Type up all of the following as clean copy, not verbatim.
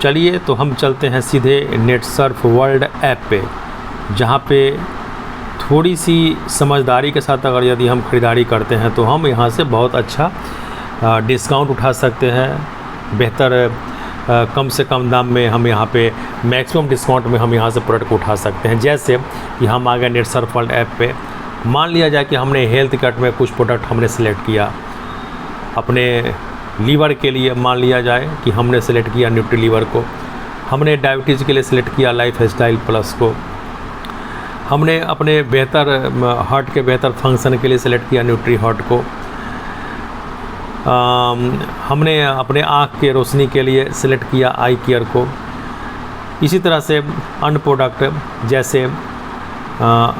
चलिए तो हम चलते हैं सीधे नेटसर्फ वर्ल्ड ऐप पे, जहाँ पे थोड़ी सी समझदारी के साथ अगर यदि हम ख़रीदारी करते हैं तो हम यहाँ से बहुत अच्छा डिस्काउंट उठा सकते हैं। बेहतर कम से कम दाम में हम यहाँ पे मैक्सिमम डिस्काउंट में हम यहाँ से प्रोडक्ट को उठा सकते हैं। जैसे कि हम आ गए नेटसर्फ वर्ल्ड ऐप पे, मान लिया जाए कि हमने हेल्थ किट में कुछ प्रोडक्ट हमने सेलेक्ट किया अपने लीवर के लिए, मान लिया जाए कि हमने सेलेक्ट किया न्यूट्री लीवर को, हमने डायबिटीज़ के लिए सेलेक्ट किया लाइफ स्टाइल प्लस को, हमने अपने बेहतर हार्ट के बेहतर फंक्शन के लिए सेलेक्ट किया न्यूट्री हार्ट को, हमने अपने आँख के रोशनी के लिए सेलेक्ट किया आई केयर को। इसी तरह से अन्य प्रोडक्ट जैसे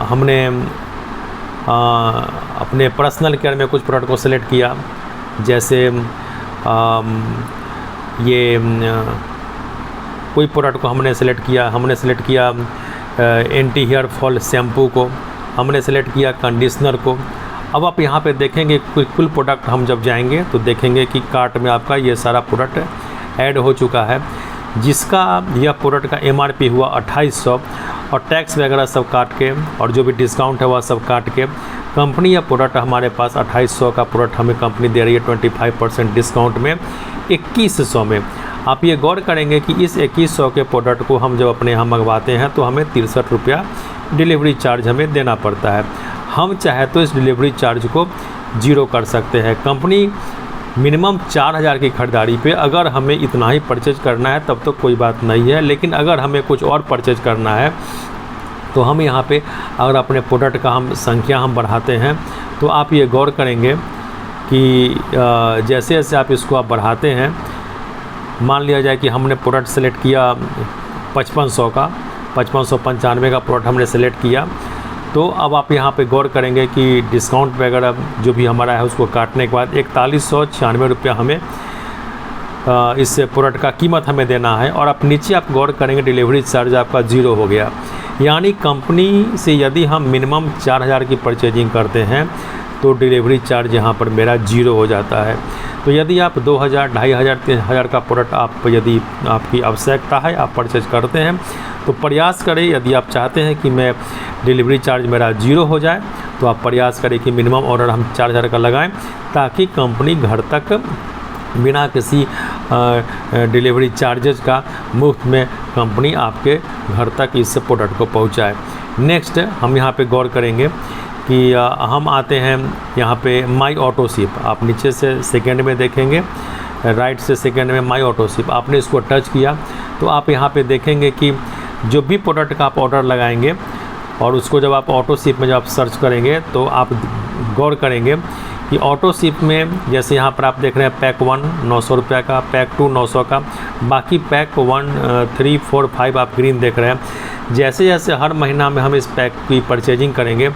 हमने अपने पर्सनल केयर में कुछ प्रोडक्ट को सेलेक्ट किया, जैसे ये कोई प्रोडक्ट को हमने सेलेक्ट किया एंटी हेयर फॉल शैम्पू को, हमने सेलेक्ट किया कंडीशनर को। अब आप यहाँ पे देखेंगे कुल प्रोडक्ट हम जब जाएंगे तो देखेंगे कि कार्ट में आपका ये सारा प्रोडक्ट ऐड हो चुका है, जिसका यह प्रोडक्ट का MRP हुआ 2800 और टैक्स वगैरह सब काट के और जो भी डिस्काउंट है वह सब काट के कंपनी यह प्रोडक्ट हमारे पास 2800 का प्रोडक्ट हमें कंपनी दे रही है 25% डिस्काउंट में 2100 में। आप ये गौर करेंगे कि इस 2100 के प्रोडक्ट को हम जब अपने यहाँ मंगवाते हैं तो हमें 63 रुपया डिलीवरी चार्ज हमें देना पड़ता है। हम चाहे तो इस डिलीवरी चार्ज को जीरो कर सकते हैं। कंपनी मिनिमम 4000 की खरीदारी पे अगर हमें इतना ही परचेज करना है तब तो कोई बात नहीं है, लेकिन अगर हमें कुछ और परचेज करना है तो हम यहाँ पे अगर अपने प्रोडक्ट का हम संख्या हम बढ़ाते हैं तो आप ये गौर करेंगे कि जैसे जैसे आप इसको आप बढ़ाते हैं, मान लिया जाए कि हमने प्रोडक्ट सेलेक्ट किया 5500 का 5595 का प्रोडक्ट हमने सेलेक्ट किया, तो अब आप यहाँ पे गौर करेंगे कि डिस्काउंट वगैरह जो भी हमारा है उसको काटने के बाद 4196 रुपया हमें इस प्रोडक्ट का कीमत हमें देना है। और आप नीचे आप गौर करेंगे डिलीवरी चार्ज आपका ज़ीरो हो गया, यानी कंपनी से यदि हम मिनिमम 4000 की परचेजिंग करते हैं तो डिलीवरी चार्ज यहाँ पर मेरा ज़ीरो हो जाता है। तो यदि आप 2000, 2500, 3000 का प्रोडक्ट आप यदि आपकी आवश्यकता है आप परचेज करते हैं तो प्रयास करें, यदि आप चाहते हैं कि मैं डिलीवरी चार्ज मेरा ज़ीरो हो जाए तो आप प्रयास करें कि मिनिमम ऑर्डर हम 4000 का लगाएं, ताकि कंपनी घर तक बिना किसी डिलीवरी चार्जेस का मुफ्त में कंपनी आपके घर तक इस प्रोडक्ट को पहुंचाए। नेक्स्ट हम यहाँ पे गौर करेंगे कि हम आते हैं यहाँ पे माई ऑटो शिप। आप नीचे से सेकेंड में देखेंगे, राइट से सेकेंड में माई ऑटो शिप, आपने इसको टच किया तो आप यहाँ पे देखेंगे कि जो भी प्रोडक्ट का आप ऑर्डर लगाएंगे और उसको जब आप ऑटो शिप में जब आप सर्च करेंगे तो आप गौर करेंगे कि ऑटो शिप में जैसे यहाँ पर आप देख रहे हैं पैक 1 900 रुपये का, पैक 2 900 का, बाकी पैक 1 3 4 5 आप ग्रीन देख रहे हैं। जैसे जैसे हर महीना में हम इस पैक की परचेजिंग करेंगे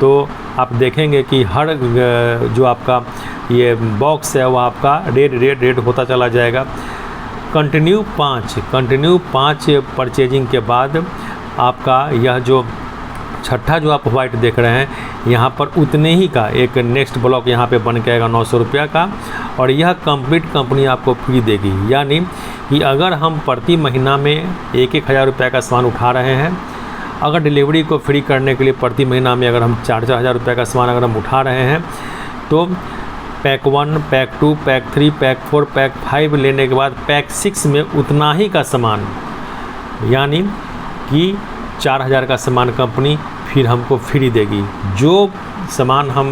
तो आप देखेंगे कि हर जो आपका ये बॉक्स है वो आपका रेड होता चला जाएगा। कंटिन्यू 5 परचेजिंग के बाद आपका यह जो छठा जो आप वाइट देख रहे हैं यहाँ पर उतने ही का एक नेक्स्ट ब्लॉक यहाँ पे बन के आएगा 900 रुपया का, और यह कंप्लीट कंपनी आपको फ्री देगी। यानी कि अगर हम प्रति महीना में 1,000 रुपये का सामान उठा रहे हैं, अगर डिलीवरी को फ्री करने के लिए प्रति महीना में अगर हम 4,000 रुपये का सामान अगर हम उठा रहे हैं तो pack 1, pack 2, pack 3, pack 4, pack 5 लेने के बाद पैक 6 में उतना ही का सामान, यानी कि 4000 का सामान कंपनी फिर हमको फ्री देगी। जो सामान हम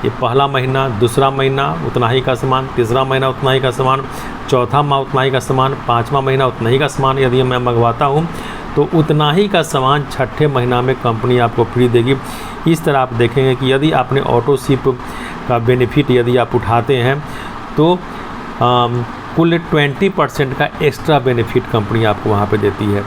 ये पहला महीना, दूसरा महीना उतना ही का सामान, तीसरा महीना उतना ही का सामान, चौथा माह उतना ही का सामान, पाँचवा महीना उतना ही का सामान यदि मैं मंगवाता हूँ तो उतना ही का सामान छठे महीना में कंपनी आपको फ्री देगी। इस तरह आप देखेंगे कि यदि आपने ऑटो शिप का बेनिफिट यदि आप उठाते हैं तो कुल 20% का एक्स्ट्रा बेनिफिट कंपनी आपको वहाँ पे देती है।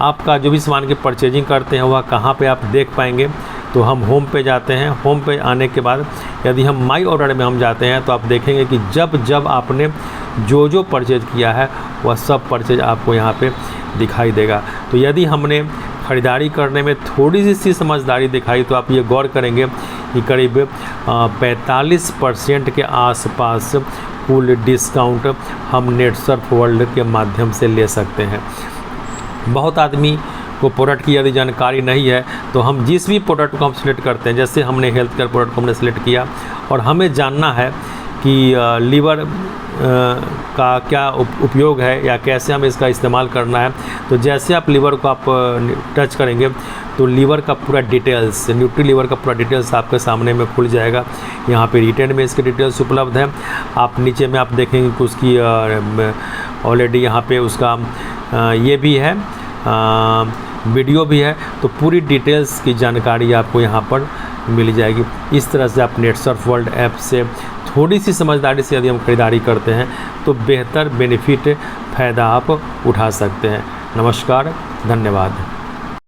आपका जो भी सामान की परचेजिंग करते हैं वह कहाँ पे आप देख पाएंगे, तो हम होम पे जाते हैं। होम पे आने के बाद यदि हम माई ऑर्डर में हम जाते हैं तो आप देखेंगे कि जब आपने जो परचेज किया है वह सब परचेज आपको यहाँ पे दिखाई देगा। तो यदि हमने ख़रीदारी करने में थोड़ी सी समझदारी दिखाई तो आप ये गौर करेंगे कि करीब 45% के आसपास फुल डिस्काउंट हम नेटसर्फ वर्ल्ड के माध्यम से ले सकते हैं। बहुत आदमी को प्रोडक्ट की यदि जानकारी नहीं है तो हम जिस भी प्रोडक्ट को हम सिलेक्ट करते हैं, जैसे हमने हेल्थ केयर प्रोडक्ट को हमने सिलेक्ट किया और हमें जानना है कि लीवर का क्या उपयोग है या कैसे हमें इसका इस्तेमाल करना है, तो जैसे आप लीवर को आप टच करेंगे तो लीवर का पूरा डिटेल्स, न्यूट्री लीवर का पूरा डिटेल्स आपके सामने में खुल जाएगा। यहाँ पे रिटेन में इसके डिटेल्स उपलब्ध हैं। आप नीचे में आप देखेंगे कि उसकी ऑलरेडी यहाँ पे उसका ये भी है, वीडियो भी है, तो पूरी डिटेल्स की जानकारी आपको यहाँ पर मिल जाएगी। इस तरह से आप नेटसर्फ वर्ल्ड ऐप से थोड़ी सी समझदारी से यदि हम खरीदारी करते हैं तो बेहतर बेनिफिट फ़ायदा आप उठा सकते हैं। नमस्कार, धन्यवाद।